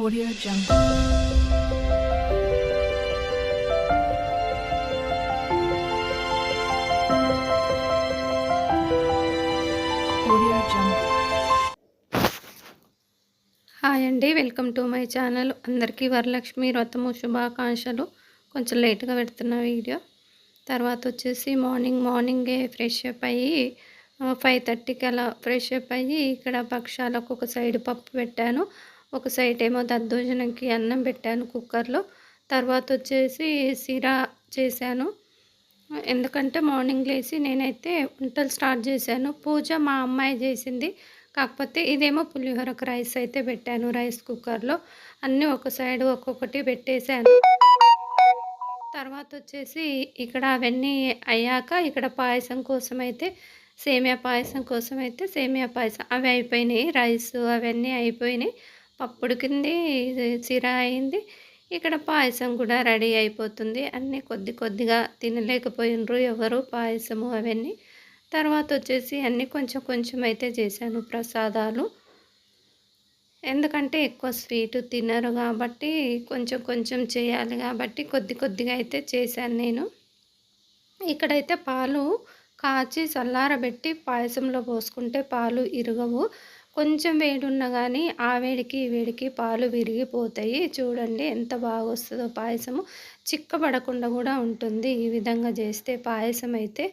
Audio Jungle. Audio Jungle. Hi అండి, welcome to my channel. అందరికీ వరలక్ష్మి వ్రతము శుభాకాంక్షలు. కొంచెం లేట్గా పెడుతున్న వీడియో. తర్వాత వచ్చేసి మార్నింగే ఫ్రెష్ అప్ అయ్యి 5:30కి అలా ఫ్రెష్ అప్ అయ్యి ఇక్కడ పక్షాలకు ఒక సైడ్ పప్పు పెట్టాను, ఒక సైడ్ ఏమో దద్దోజనంకి అన్నం పెట్టాను కుక్కర్లో. తర్వాత వచ్చేసి సిరా చేశాను. ఎందుకంటే మార్నింగ్ లేచి నేనైతే వంటలు స్టార్ట్ చేశాను. పూజ మా అమ్మాయి చేసింది. కాకపోతే ఇదేమో పులిహోరకు రైస్ అయితే పెట్టాను రైస్ కుక్కర్లో. అన్నీ ఒక సైడ్ ఒక్కొక్కటి పెట్టేశాను. తర్వాత వచ్చేసి ఇక్కడ అవన్నీ అయ్యాక ఇక్కడ పాయసం కోసం అయితే సేమియా పాయసం అవి అయిపోయినాయి. రైస్ అవన్నీ అయిపోయినాయి. పప్పు ఉడికింది, సిరా అయింది. ఇక్కడ పాయసం కూడా రెడీ అయిపోతుంది. అన్నీ కొద్దిగా తినలేకపోయినరు ఎవరు పాయసము అవన్నీ. తర్వాత వచ్చేసి అన్నీ కొంచెం అయితే చేశాను ప్రసాదాలు. ఎందుకంటే ఎక్కువ స్వీటు తినరు కాబట్టి కొంచెం చేయాలి కాబట్టి కొద్దిగా అయితే చేశాను నేను. ఇక్కడైతే పాలు కాచి చల్లారబెట్టి పాయసంలో పోసుకుంటే పాలు ఇరగవు. కొంచెం వేడున్నా కానీ ఆ వేడికి ఈ వేడికి పాలు విరిగిపోతాయి. చూడండి ఎంత బాగా వస్తుందో పాయసము. చిక్కబడకుండా కూడా ఉంటుంది ఈ విధంగా చేస్తే పాయసం అయితే.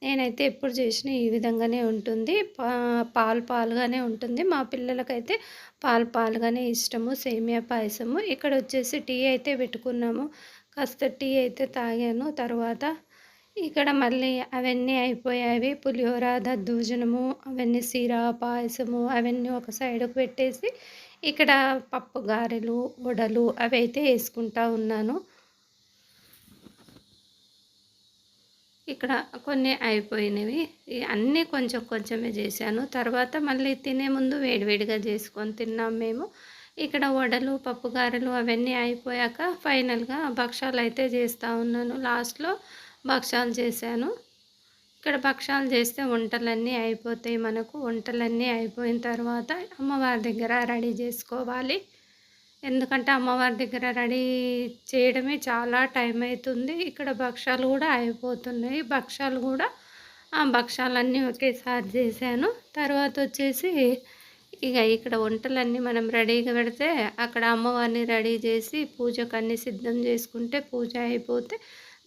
నేనైతే ఎప్పుడు చేసినా ఈ విధంగానే ఉంటుంది. పాలుగానే ఉంటుంది. మా పిల్లలకైతే పాలుగానే ఇష్టము సేమియా పాయసము. ఇక్కడ వచ్చేసి టీ అయితే పెట్టుకున్నాము. కాస్త టీ అయితే తాగాను. తర్వాత ఇక్కడ మళ్ళీ అవన్నీ అయిపోయావి. పులిహోర, దద్దోజనము, అవన్నీ సిరా, పాయసము అవన్నీ ఒక సైడ్కి పెట్టేసి ఇక్కడ పప్పు గారెలు, వడలు అవి అయితే వేసుకుంటా ఉన్నాను. ఇక్కడ కొన్ని అయిపోయినవి. అన్నీ కొంచెమే చేశాను. తర్వాత మళ్ళీ తినే ముందు వేడివేడిగా చేసుకొని తిన్నాం మేము. ఇక్కడ వడలు, పప్పు గారెలు అవన్నీ అయిపోయాక ఫైనల్గా భక్షాలు అయితే చేస్తూ ఉన్నాను. లాస్ట్లో భక్షాలు చేశాను. ఇక్కడ భక్షాలు చేస్తే వంటలన్నీ అయిపోతాయి మనకు. వంటలన్నీ అయిపోయిన తర్వాత అమ్మవారి దగ్గర రెడీ చేసుకోవాలి. ఎందుకంటే అమ్మవారి దగ్గర రెడీ చేయడమే చాలా టైం అవుతుంది. ఇక్కడ భక్షాలు కూడా అయిపోతున్నాయి. భక్షాలన్నీ ఒకేసారి చేశాను. తర్వాత వచ్చేసి ఇక్కడ వంటలన్నీ మనం రెడీగా పెడితే అక్కడ అమ్మవారిని రెడీ చేసి పూజకు అన్నీ సిద్ధం చేసుకుంటే పూజ అయిపోతే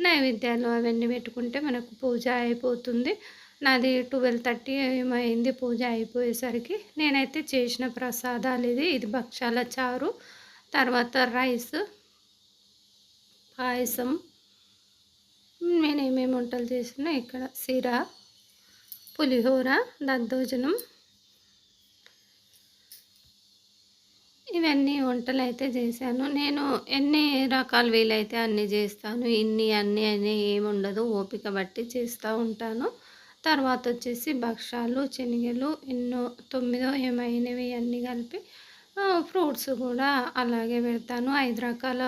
నైవేద్యాలు అవన్నీ పెట్టుకుంటే మనకు పూజ అయిపోతుంది. నాది 12:30 ఏమైంది పూజ అయిపోయేసరికి. నేనైతే చేసిన ప్రసాదాలు ఇది భక్షాల చారు, తర్వాత రైస్, పాయసం. నేనేమేమి వంటలు చేసినా ఇక్కడ సిరా, పులిహోర, దద్దోజనం ఇవన్నీ వంటలు అయితే చేశాను. నేను ఎన్ని రకాలు వీలైతే అన్నీ చేస్తాను. అన్నీ అని ఏమి ఉండదు, ఓపిక బట్టి చేస్తూ ఉంటాను. తర్వాత వచ్చేసి భక్షాలు, శనగలు ఎన్నో 9 ఏమైనవి అన్నీ కలిపి ఫ్రూట్స్ కూడా అలాగే పెడతాను. 5 రకాల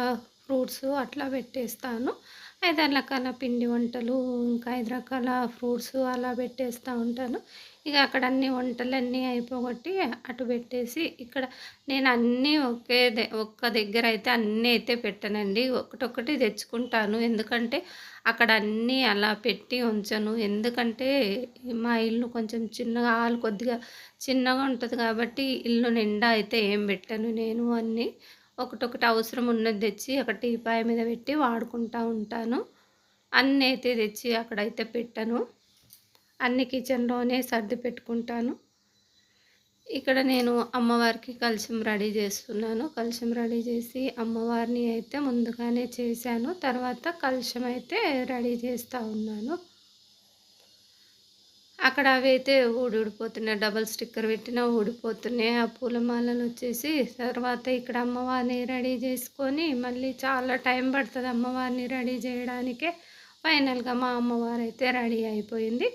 ఫ్రూట్స్ అట్లా పెట్టేస్తాను. 5 రకాల పిండి వంటలు, ఇంకా 5 రకాల ఫ్రూట్స్ అలా పెట్టేస్తూ ఉంటాను. ఇక అక్కడ అన్ని వంటలన్నీ అయిపోగొట్టి అటు పెట్టేసి ఇక్కడ నేను అన్నీ ఒక్క దగ్గర అయితే అన్నీ అయితే పెట్టనండి. ఒకటొక్కటి తెచ్చుకుంటాను. ఎందుకంటే అక్కడ అన్నీ అలా పెట్టి ఉంచను. ఎందుకంటే మా ఇల్లు కొంచెం చిన్నగా హాల్ కొద్దిగా చిన్నగా ఉంటుంది కాబట్టి ఇల్లు నిండా అయితే ఏం పెట్టను నేను. అన్నీ ఒకటొకటి అవసరం ఉన్నది తెచ్చి అక్కడ టీపాయ మీద పెట్టి వాడుకుంటూ ఉంటాను. అన్నీ అయితే తెచ్చి అక్కడైతే పెట్టను. అన్ని కిచెన్లోనే సర్ది పెట్టుకుంటాను. ఇక్కడ నేను అమ్మవారికి కలశం రెడీ చేస్తున్నాను. కలశం రెడీ చేసి అమ్మవారిని అయితే ముందుగానే చేశాను. తర్వాత కలశం అయితే రెడీ చేస్తూ ఉన్నాను. అక్కడ అవి అయితే ఊడిపోతున్నాయి. డబల్ స్టిక్కర్ పెట్టినా ఊడిపోతున్నాయి. ఆ పూలమాలలు వచ్చేసి తర్వాత ఇక్కడ అమ్మవారిని రెడీ చేసుకొని మళ్ళీ చాలా టైం పడుతుంది అమ్మవారిని రెడీ చేయడానికే. ఫైనల్గా మా అమ్మవారు అయితే రెడీ అయిపోయింది.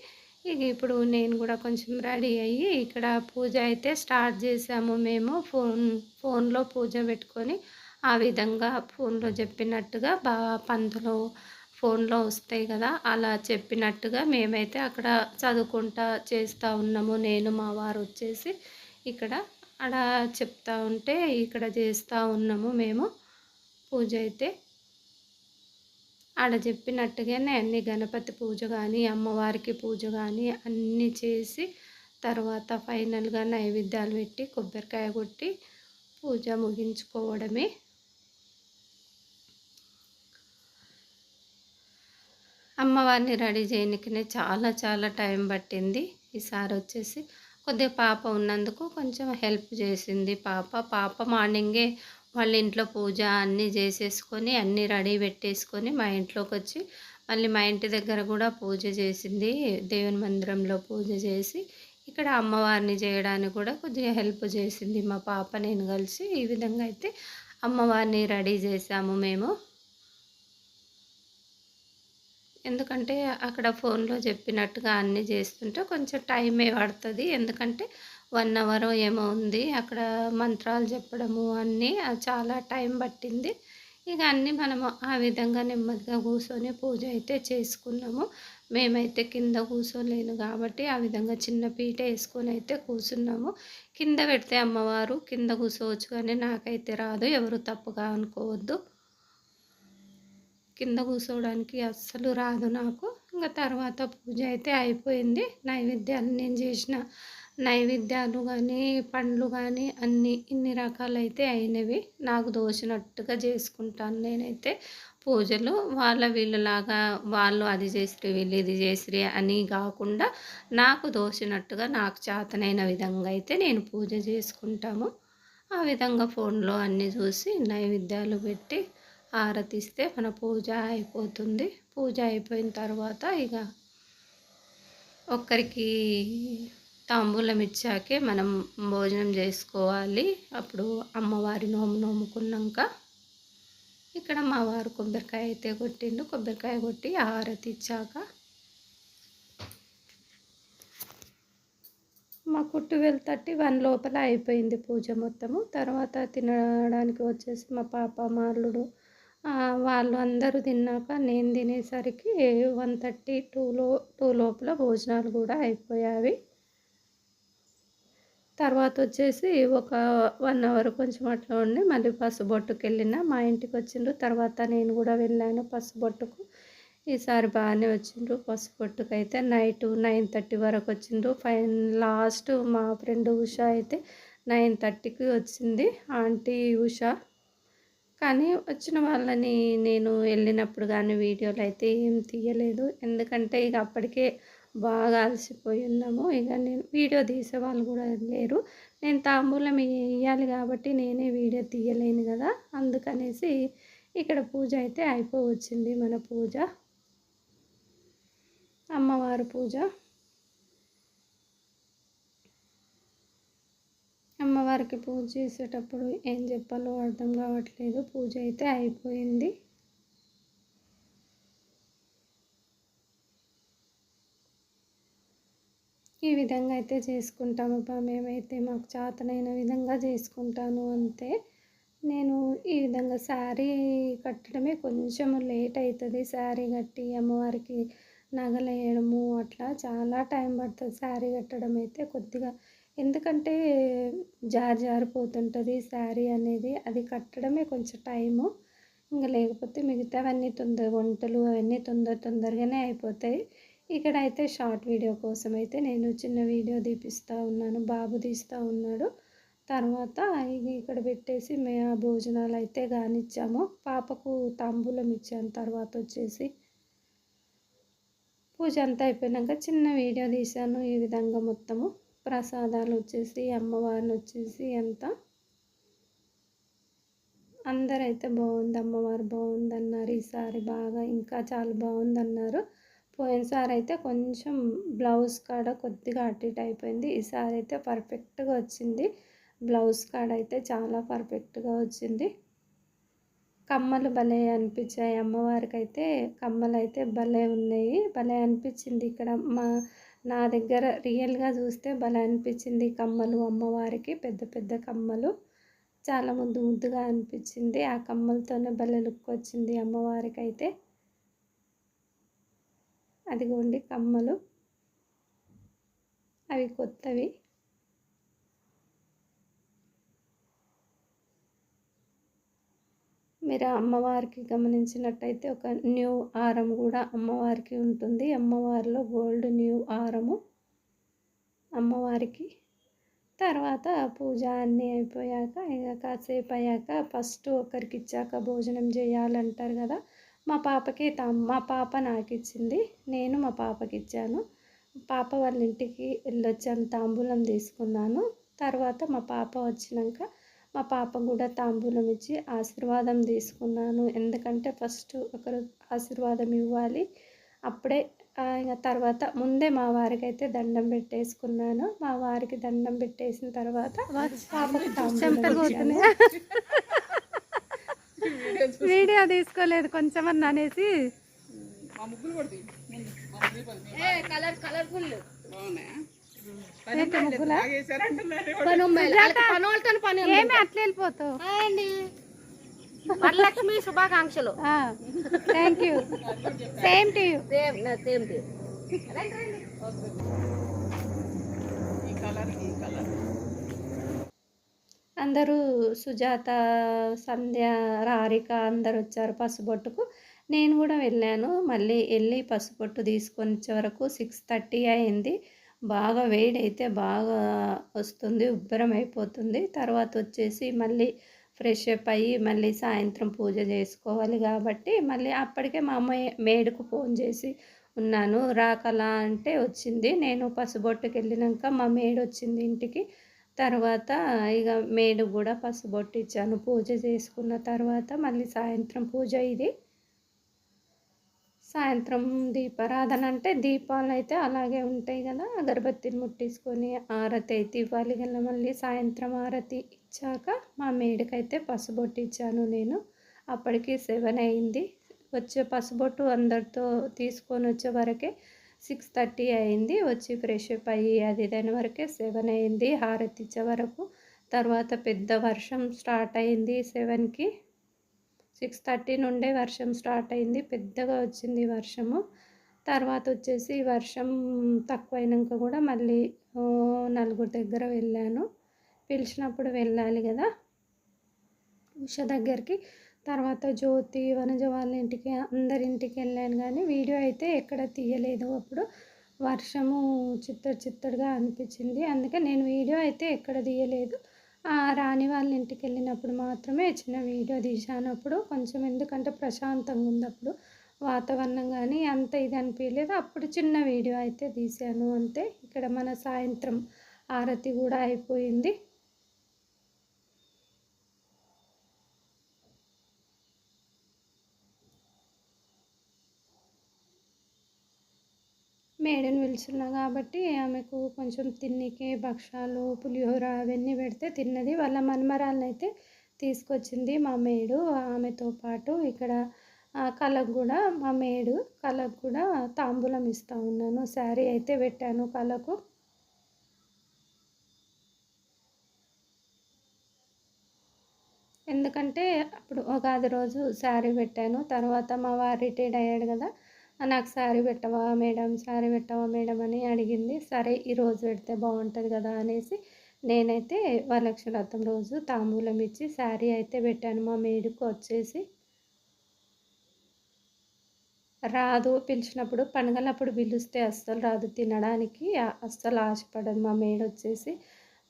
ఇప్పుడు నేను కూడా కొంచెం రెడీ అయ్యి ఇక్కడ పూజ అయితే స్టార్ట్ చేసాము మేము. ఫోన్లో పూజ పెట్టుకొని ఆ విధంగా ఫోన్లో చెప్పినట్టుగా పంతులు ఫోన్లో వస్తాయి కదా, అలా చెప్పినట్టుగా మేమైతే అక్కడ చదువుకుంటా చేస్తూ ఉన్నాము. నేను మా వారు వచ్చేసి ఇక్కడ ఆడ చెప్తా ఉంటే ఇక్కడ చేస్తూ ఉన్నాము మేము పూజ అయితే. ఆడ చెప్పినట్టుగానే అన్ని గణపతి పూజ కానీ అమ్మవారికి పూజ కానీ అన్నీ చేసి తర్వాత ఫైనల్గా నైవేద్యాలు పెట్టి కొబ్బరికాయ కొట్టి పూజ ముగించుకోవడమే. అమ్మవారిని రెడీ చేయడానికనే చాలా టైం పట్టింది. ఈసారి వచ్చేసి కొద్దిగా పాప ఉన్నందుకు కొంచెం హెల్ప్ చేసింది పాప మార్నింగే వాళ్ళ ఇంట్లో పూజ అన్నీ చేసేసుకొని అన్నీ రెడీ పెట్టేసుకొని మా ఇంట్లోకి వచ్చి మళ్ళీ మా ఇంటి దగ్గర కూడా పూజ చేసింది. దేవుని మందిరంలో పూజ చేసి ఇక్కడ అమ్మవారిని చేయడానికి కూడా కొద్దిగా హెల్ప్ చేసింది మా పాప నేను కలిసి. ఈ విధంగా అయితే అమ్మవారిని రెడీ చేసాము మేము. ఎందుకంటే అక్కడ ఫోన్లో చెప్పినట్టుగా అన్నీ చేస్తుంటే కొంచెం టైమే పడుతుంది. ఎందుకంటే 1 అవర్ ఏమో ఉంది అక్కడ మంత్రాలు చెప్పడము అన్నీ చాలా టైం పట్టింది. ఇక అన్నీ మనము ఆ విధంగా నెమ్మదిగా కూర్చొని పూజ అయితే చేసుకున్నాము. మేమైతే కింద కూర్చోలేను కాబట్టి ఆ విధంగా చిన్న పీట వేసుకొని అయితే కూర్చున్నాము. కింద పెడితే అమ్మవారు కింద కూర్చోవచ్చు కానీ నాకైతే రాదు, ఎవరు తప్పుగా అనుకోవద్దు. కింద కూర్చోవడానికి అస్సలు రాదు నాకు. ఇంకా తర్వాత పూజ అయితే అయిపోయింది. నైవేద్యాలు నేను చేసిన నైవేద్యాలు కానీ పండ్లు కానీ అన్నీ ఇన్ని రకాలైతే అయినవి. నాకు దోచినట్టుగా చేసుకుంటాను నేనైతే పూజలు. వీళ్ళలాగా వాళ్ళు అది చేసిరి వీళ్ళు ఇది చేసిరి అని కాకుండా నాకు దోచినట్టుగా నాకు చేతనైన విధంగా అయితే నేను పూజ చేసుకుంటాము. ఆ విధంగా ఫోన్లో అన్నీ చూసి నైవేద్యాలు పెట్టి ఆరతిస్తే మన పూజ అయిపోతుంది. పూజ అయిపోయిన తర్వాత ఇక ఒక్కరికి తాంబూలం ఇచ్చాకే మనం భోజనం చేసుకోవాలి. అప్పుడు అమ్మవారి నోముకున్నాక ఇక్కడ మా వారు కొబ్బరికాయ అయితే కొట్టిండు. కొబ్బరికాయ కొట్టి ఆరతి ఇచ్చాక మాకు 12:31 లోపల అయిపోయింది పూజ మొత్తము. తర్వాత తినడానికి వచ్చేసి మా పాప మా అల్లుడు వాళ్ళు అందరూ తిన్నాక నేను తినేసరికి 1:30 2 లోపల భోజనాలు కూడా అయిపోయాయి. తర్వాత వచ్చేసి ఒక 1 అవర్ కొంచెం అట్లా ఉండి మళ్ళీ పసుబొట్టుకు వెళ్ళిన మా ఇంటికి వచ్చిండ్రు. తర్వాత నేను కూడా వెళ్ళాను పసుబొట్టుకు. ఈసారి బాగానే వచ్చిండ్రు. పసుబొట్టుకు అయితే నైట్ 9:30 వరకు వచ్చిండ్రు. లాస్ట్ మా ఫ్రెండ్ ఉష అయితే 9:30కి వచ్చింది, ఆంటీ ఉష. కానీ వచ్చిన వాళ్ళని నేను వెళ్ళినప్పుడు కానీ వీడియోలు అయితే ఏం తీయలేదు. ఎందుకంటే ఇక అప్పటికే బాగా అలసిపోయి ఉన్నాము. ఇక నేను వీడియో తీసే వాళ్ళు కూడా లేరు. నేను తాంబూలం ఇవ్వాలి కాబట్టి నేనే వీడియో తీయలేను కదా, అందుకనేసి ఇక్కడ పూజ అయితే అయిపోవచ్చింది. మన పూజ అమ్మవారి పూజ. అమ్మవారికి పూజ చేసేటప్పుడు ఏం చెప్పాలో అర్థం కావట్లేదు. పూజ అయితే అయిపోయింది. ఈ విధంగా అయితే చేసుకుంటాము మేమైతే. మాకు చేతనైన విధంగా చేసుకుంటాను అంతే. నేను ఈ విధంగా శారీ కట్టడమే కొంచెం లేట్ అవుతుంది. శారీ కట్టి అమ్మవారికి నగలు వేయడము అట్లా చాలా టైం పడుతుంది శారీ కట్టడం అయితే కొద్దిగా. ఎందుకంటే జారిపోతుంటుంది శారీ అనేది, అది కట్టడమే కొంచెం టైము. ఇంకా లేకపోతే మిగతావన్నీ వంటలు అవన్నీ తొందరగానే అయిపోతాయి. ఇక్కడ అయితే షార్ట్ వీడియో కోసం అయితే నేను చిన్న వీడియో తీపిస్తూ ఉన్నాను, బాబు తీస్తూ ఉన్నాడు. తర్వాత ఇక్కడ పెట్టేసి మేము భోజనాలు అయితే కానిచ్చాము. పాపకు తాంబూలం ఇచ్చాను. తర్వాత వచ్చేసి పూజ అంతా అయిపోయినాక చిన్న వీడియో తీశాను. ఈ విధంగా మొత్తము ప్రసాదాలు వచ్చేసి అమ్మవారిని వచ్చేసి అందరైతే బాగుంది, అమ్మవారు బాగుంది అన్నారు. ఈసారి బాగా ఇంకా చాలా బాగుంది అన్నారు. పోయినసారి అయితే కొంచెం బ్లౌజ్ కాడ కొద్దిగా అటు ఇటు అయిపోయింది. ఈసారి అయితే పర్ఫెక్ట్గా వచ్చింది. బ్లౌజ్ కాడ అయితే చాలా పర్ఫెక్ట్గా వచ్చింది. కమ్మలు భలే అనిపించాయి అమ్మవారికి అయితే. కమ్మలు అయితే భలే ఉన్నాయి, భలే అనిపించింది. ఇక్కడ నా దగ్గర రియల్గా చూస్తే భలే అనిపించింది. కమ్మలు అమ్మవారికి పెద్ద పెద్ద కమ్మలు చాలా ముద్దుగా అనిపించింది. ఆ కమ్మలతోనే భలే లుక్ వచ్చింది అమ్మవారికి అయితే. అదిగోండి కమ్మలు, అవి కొత్తవి. మీరు అమ్మవారికి గమనించినట్టయితే ఒక న్యూ హారం కూడా అమ్మవారికి ఉంటుంది. అమ్మవారిలో గోల్డ్ న్యూ హారము అమ్మవారికి. తర్వాత పూజ అన్నీ అయిపోయాక ఇక కాసేపు అయ్యాక ఫస్ట్ ఒకరికి ఇచ్చాక భోజనం చేయాలంటారు కదా. మా పాప నాకు ఇచ్చింది, నేను మా పాపకి ఇచ్చాను. పాప వాళ్ళ ఇంటికి వెళ్ళొచ్చాను, తాంబూలం తీసుకున్నాను. తర్వాత మా పాప వచ్చినాక మా పాప కూడా తాంబూలం ఇచ్చి ఆశీర్వాదం తీసుకున్నాను. ఎందుకంటే ఫస్ట్ ఒకరు ఆశీర్వాదం ఇవ్వాలి, అప్పుడే ఇక తర్వాత ముందే మా వారికి అయితే దండం పెట్టేసుకున్నాను. మా వారికి దండం పెట్టేసిన తర్వాత పాపకు తాంబూలం ఇచ్చాను. వీడియో తీసుకోలేదు కొంచెమన్నా అనేసి ఏమి అట్లా వెళ్ళిపోతావు. వరలక్ష్మి శుభాకాంక్షలు. Thank you. Same to you. అందరూ సుజాత, సంధ్య, రారిక అందరు వచ్చారు పసుబొట్టుకు. నేను కూడా వెళ్ళాను. మళ్ళీ వెళ్ళి పసుబొట్టు తీసుకొని వచ్చే వరకు 6:30 అయింది. బాగా వేడి అయితే బాగా వస్తుంది, ఉబ్బరం అయిపోతుంది. తర్వాత వచ్చేసి మళ్ళీ ఫ్రెష్ అప్ అయ్యి మళ్ళీ సాయంత్రం పూజ చేసుకోవాలి కాబట్టి మళ్ళీ అప్పటికే మా అమ్మాయి మేడుకు ఫోన్ చేసి ఉన్నాను. రాకలా అంటే వచ్చింది. నేను పసుబొట్టుకు వెళ్ళినాక మా మేడు వచ్చింది ఇంటికి. తర్వాత ఇక మేడు కూడా పసుబొట్టు ఇచ్చాను. పూజ చేసుకున్న తర్వాత మళ్ళీ సాయంత్రం పూజ. ఇది సాయంత్రం దీపారాధన అంటే దీపాలు అయితే అలాగే ఉంటాయి కదా, అగరబత్తిని ముట్టించుకొని ఆరతి అయితే ఇవ్వాలి కదా. మళ్ళీ సాయంత్రం ఆరతి ఇచ్చాక మా మేడికైతే పసుబొట్టు ఇచ్చాను నేను. అప్పటికి 7 అయింది. వచ్చే పసుబొట్టు అందరితో తీసుకొని వచ్చే వరకే 6:30 అయింది. వచ్చి ఫ్రెష్ అప్ అయ్యి అది దాని వరకే 7 అయింది హారతి ఇచ్చే వరకు. తర్వాత పెద్ద వర్షం స్టార్ట్ అయింది 7కి. 6:30 నుండే వర్షం స్టార్ట్ అయింది, పెద్దగా వచ్చింది వర్షము. తర్వాత వచ్చేసి వర్షం తక్కువైనాక కూడా మళ్ళీ నలుగురు దగ్గర వెళ్ళాను. పిలిచినప్పుడు వెళ్ళాలి కదా ఉష దగ్గరికి. తర్వాత జ్యోతి, వనజ వాళ్ళ ఇంటికి, అందరింటికి వెళ్ళాను కానీ వీడియో అయితే ఎక్కడ తీయలేదు. అప్పుడు వర్షము చిత్తడిగా అనిపించింది, అందుకే నేను వీడియో అయితే ఎక్కడ తీయలేదు. రాణి వాళ్ళ ఇంటికి వెళ్ళినప్పుడు మాత్రమే చిన్న వీడియో తీశాను. అప్పుడు కొంచెం ఎందుకంటే ప్రశాంతంగా ఉంది అప్పుడు వాతావరణం, కానీ అంత ఇది అనిపించలేదు. అప్పుడు చిన్న వీడియో అయితే తీశాను అంతే. ఇక్కడ మన సాయంత్రం ఆరతి కూడా అయిపోయింది. మేడని పిలుచున్నా కాబట్టి ఆమెకు కొంచెం తిన్నికి భక్షాలు, పులిహోర అవన్నీ పెడితే తిన్నది. వాళ్ళ మనమరాలను అయితే తీసుకొచ్చింది మా మేడు. ఆమెతో పాటు ఇక్కడ కళకు కూడా మా మేడు కళకు కూడా తాంబూలం ఇస్తూ ఉన్నాను. శారీ అయితే పెట్టాను కళకు. ఎందుకంటే అప్పుడు ఉగాది రోజు శారీ పెట్టాను. తర్వాత మా వారు రిటైర్డ్ అయ్యాడు కదా, నాకు శారీ పెట్టవా మేడం, శారీ పెట్టవా మేడం అని అడిగింది. సరే ఈరోజు పెడితే బాగుంటుంది కదా అనేసి నేనైతే వరలక్ష్మి వ్రతం రోజు తాంబూలం ఇచ్చి శారీ అయితే పెట్టాను. మా మేడుకు వచ్చేసి రాదు, పిలిచినప్పుడు పండుగలప్పుడు పిలిస్తే అస్సలు రాదు, తినడానికి అస్సలు ఆశపడదు మా మేడు వచ్చేసి.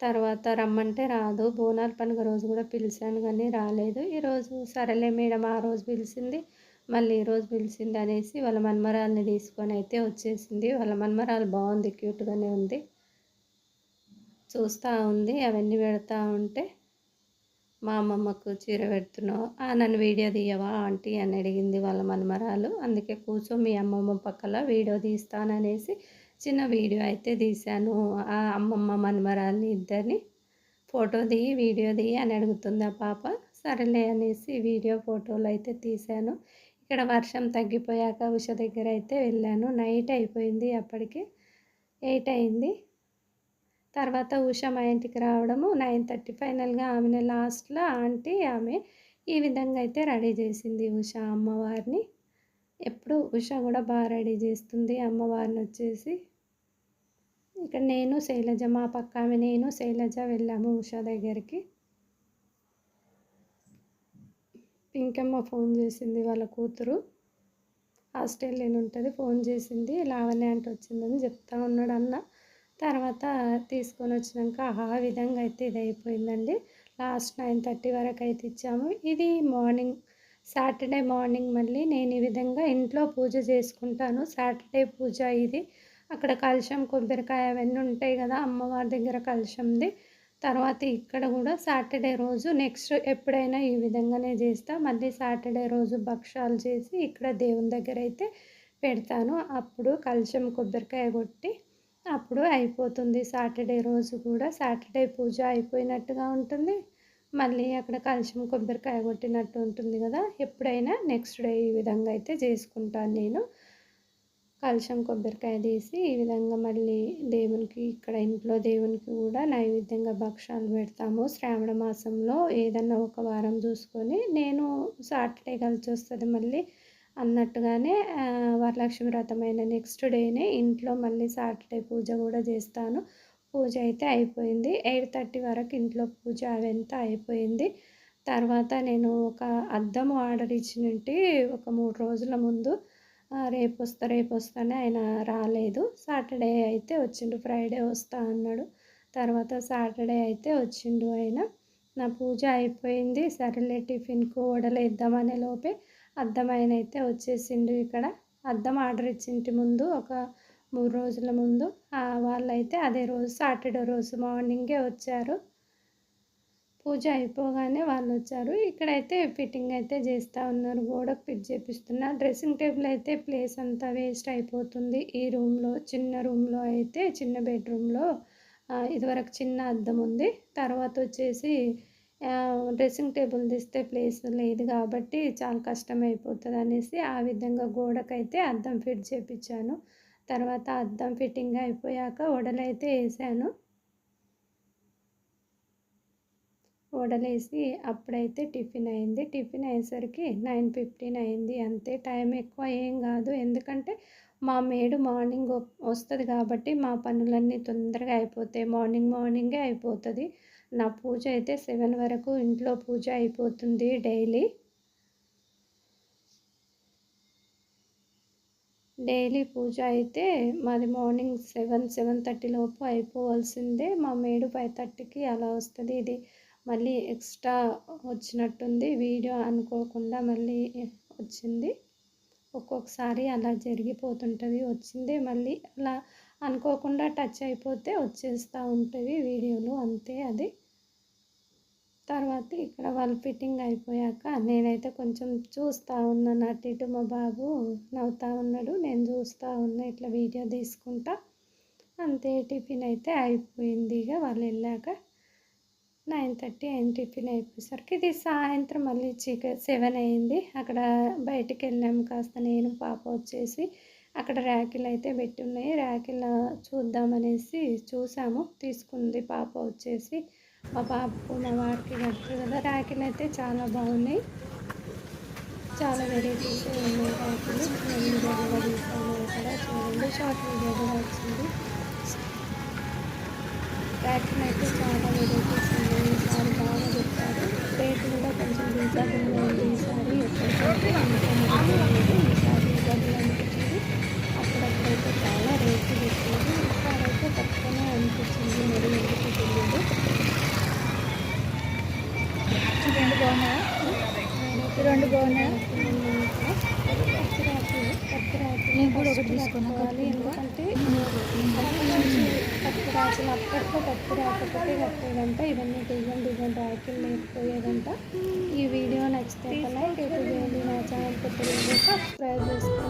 తర్వాత రమ్మంటే రాదు. బోనాల పండుగ రోజు కూడా పిలిచాను కానీ రాలేదు. ఈరోజు సరేలే మేడం ఆ రోజు పిలిచింది మళ్ళీ ఈరోజు పిలిచింది అనేసి వాళ్ళ మన్మరాల్ని తీసుకొని అయితే వచ్చేసింది. వాళ్ళ మన్మరాలు బాగుంది, క్యూట్గానే ఉంది, చూస్తూ ఉంది. అవన్నీ పెడతా ఉంటే మా అమ్మమ్మకు చీర పెడుతున్నావు, నన్ను వీడియో తీయవా ఆంటీ అని అడిగింది వాళ్ళ మన్మరాలు. అందుకే కూర్చో మీ అమ్మమ్మ పక్కల వీడియో తీస్తాననేసి చిన్న వీడియో అయితే తీశాను. ఆ అమ్మమ్మ మన్మరాల్ని ఇద్దరిని ఫోటో దిగి వీడియో దిగి అని అడుగుతుంది ఆ పాప. సరేలే అనేసి వీడియో ఫోటోలు అయితే తీశాను. ఇక్కడ వర్షం తగ్గిపోయాక ఉష దగ్గర అయితే వెళ్ళాను. నైట్ అయిపోయింది, అప్పటికి 8 అయింది. తర్వాత ఉష మా ఇంటికి రావడము 9:30. ఫైనల్గా ఆమె లాస్ట్లో ఆంటీ ఆమె ఈ విధంగా అయితే రెడీ చేసింది ఉష అమ్మవారిని. ఎప్పుడు ఉష కూడా బాగా రెడీ చేస్తుంది అమ్మవారిని వచ్చేసి. ఇక్కడ నేను శైలజ, మా పక్క ఆమె నేను శైలజ వెళ్ళాము ఉష దగ్గరికి. పింకమ్మ ఫోన్ చేసింది, వాళ్ళ కూతురు ఆస్ట్రేలియాలో ఉంటుంది. ఫోన్ చేసింది, లావణ్య అంటే వచ్చిందని చెప్తా ఉన్నాడు అన్న. తర్వాత తీసుకొని వచ్చినాక ఆ విధంగా అయితే ఇది అయిపోయిందండి. లాస్ట్ 9:30 వరకు అయితే ఇచ్చాము. ఇది మార్నింగ్ సాటర్డే మార్నింగ్ మళ్ళీ నేను ఈ విధంగా ఇంట్లో పూజ చేసుకుంటాను. సాటర్డే పూజ ఇది. అక్కడ కలశం, కొబ్బరికాయ అవన్నీ ఉంటాయి కదా అమ్మవారి దగ్గర కలశంది. తర్వాత ఇక్కడ కూడా సాటర్డే రోజు నెక్స్ట్ ఎప్పుడైనా ఈ విధంగానే చేస్తా. మళ్ళీ సాటర్డే రోజు భక్షాలు చేసి ఇక్కడ దేవుని దగ్గర అయితే పెడతాను. అప్పుడు కలశం కొబ్బరికాయ కొట్టి అప్పుడు అయిపోతుంది. సాటర్డే రోజు కూడా సాటర్డే పూజ అయిపోయినట్టుగా ఉంటుంది. మళ్ళీ అక్కడ కలశం కొబ్బరికాయ కొట్టినట్టు ఉంటుంది కదా. ఎప్పుడైనా నెక్స్ట్ డే ఈ విధంగా అయితే చేసుకుంటాను నేను. కలశం కొబ్బరికాయ తీసి ఈ విధంగా మళ్ళీ దేవునికి ఇక్కడ ఇంట్లో దేవునికి కూడా నైవేద్యంగా భక్షాలు పెడతాము. శ్రావణ మాసంలో ఏదన్నా ఒక వారం చూసుకొని నేను సాటర్డే కలిసి వస్తుంది మళ్ళీ అన్నట్టుగానే వరలక్ష్మి వ్రతమైన నెక్స్ట్ డేనే ఇంట్లో మళ్ళీ సాటర్డే పూజ కూడా చేస్తాను. పూజ అయితే అయిపోయింది. 8:30 వరకు ఇంట్లో పూజ అవంతా అయిపోయింది. తర్వాత నేను ఒక అద్దం ఆర్డర్ ఇచ్చినట్టు ఒక 3 రోజుల ముందు రేపు వస్తానే ఆయన రాలేదు. సాటర్డే అయితే వచ్చిండు, ఫ్రైడే వస్తా అన్నాడు. తర్వాత సాటర్డే అయితే వచ్చిండు ఆయన. నా పూజ అయిపోయింది. సరేలే టిఫిన్కు వడలు వేద్దామనే లోపే అద్దం ఆయన అయితే వచ్చేసిండు. ఇక్కడ అద్దం ఆర్డర్ ఇచ్చింటి ముందు ఒక 3 రోజుల ముందు వాళ్ళైతే అదే రోజు సాటర్డే రోజు మార్నింగే వచ్చారు. పూజ అయిపోగానే వాళ్ళు వచ్చారు. ఇక్కడైతే ఫిట్టింగ్ అయితే చేస్తూ ఉన్నారు. గోడకు ఫిట్ చేపిస్తున్నా. డ్రెస్సింగ్ టేబుల్ అయితే ప్లేస్ అంతా వేస్ట్ అయిపోతుంది. ఈ రూమ్లో చిన్న రూమ్లో అయితే చిన్న బెడ్రూమ్లో ఇదివరకు చిన్న అద్దం ఉంది. తర్వాత వచ్చేసి డ్రెస్సింగ్ టేబుల్ తీస్తే ప్లేస్ లేదు కాబట్టి చాలా కష్టం అయిపోతుంది అనేసి ఆ విధంగా గోడకైతే అద్దం ఫిట్ చేయించాను. తర్వాత అద్దం ఫిట్టింగ్ అయిపోయాక వడలైతే వేసాను. వడలేసి అప్పుడైతే టిఫిన్ అయింది. టిఫిన్ అయ్యేసరికి 9:15 అయింది. అంతే, టైం ఎక్కువ ఏం కాదు. ఎందుకంటే మా మేడు మార్నింగ్ వస్తుంది కాబట్టి మా పనులన్నీ తొందరగా అయిపోతాయి. మార్నింగే అయిపోతుంది. నా పూజ అయితే 7 వరకు ఇంట్లో పూజ అయిపోతుంది డైలీ పూజ అయితే మాది మార్నింగ్ 7:30 లోపు అయిపోవాల్సిందే. మా మేడు 5:30కి అలా వస్తుంది. ఇది మళ్ళీ ఎక్స్ట్రా వచ్చినట్టుంది వీడియో, అనుకోకుండా మళ్ళీ వచ్చింది. ఒక్కొక్కసారి అలా జరిగిపోతుంటుంది. వచ్చింది మళ్ళీ అలా అనుకోకుండా టచ్ అయిపోతే వచ్చేస్తూ ఉంటుంది వీడియోలు, అంతే అది. తర్వాత ఇక్కడ వాళ్ళు ఫిట్టింగ్ అయిపోయాక నేనైతే కొంచెం చూస్తూ ఉన్నాను అటు ఇటు. మా బాబు నవ్వుతూ ఉన్నాడు, నేను చూస్తూ ఉన్నా ఇట్లా వీడియో తీసుకుంటా. అంతే, టిఫిన్ అయితే అయిపోయింది. ఇక వాళ్ళు వెళ్ళాక 9:30 అయింది. టిఫిన్ అయిపోయేసరికి ఇది సాయంత్రం మళ్ళీ 7 అయింది. అక్కడ బయటికి వెళ్ళాము కాస్త, నేను పాప వచ్చేసి. అక్కడ ర్యాకిల్ అయితే పెట్టి ఉన్నాయి. ర్యాకిల్ చూద్దామనేసి చూసాము. తీసుకుంది పాప వచ్చేసి. మా బాబుకు మా వారికి కడుతుంది కదా. ర్యాకిల్ అయితే చాలా బాగున్నాయి, చాలా వెరైటీస్ ఉన్నాయి ర్యాకిల్. నేను వీడియో కూడా తీసాను ఇక్కడ చూడండి, షార్ట్ వీడియో కూడా వచ్చింది. ర్యాకిల్ అయితే చాలా వెరైటీస్ ఉన్నాయి. ఈసారి బాగా చెప్పారు. రేట్ కూడా కొంచెం రీజనబుల్గా ఉంది ఈసారి. ఎప్పటికైతే ఈసారి డబ్బులు అనిపించింది. అప్పుడప్పుడైతే చాలా రేట్లు పెట్టారు. ఈసారి అయితే తక్కువనే అనిపించింది. మరి ఎందుకు తెలియదు. రెండు బాగున్నాయా? నేను కూడా ఒకటి తీసుకోవాలి. ఎందుకంటే పత్తి రాకులు అప్పట్లో పత్తి రాకపోతే కట్టేదంట. ఇవన్నీ డిజైన్ ర్యాకులు లేకపోయేదంట. ఈ వీడియో నచ్చితే లైక్ అయితే చేయండి. నా ఛానల్ కొత్తగా సబ్స్క్రైబ్ చేసుకోండి.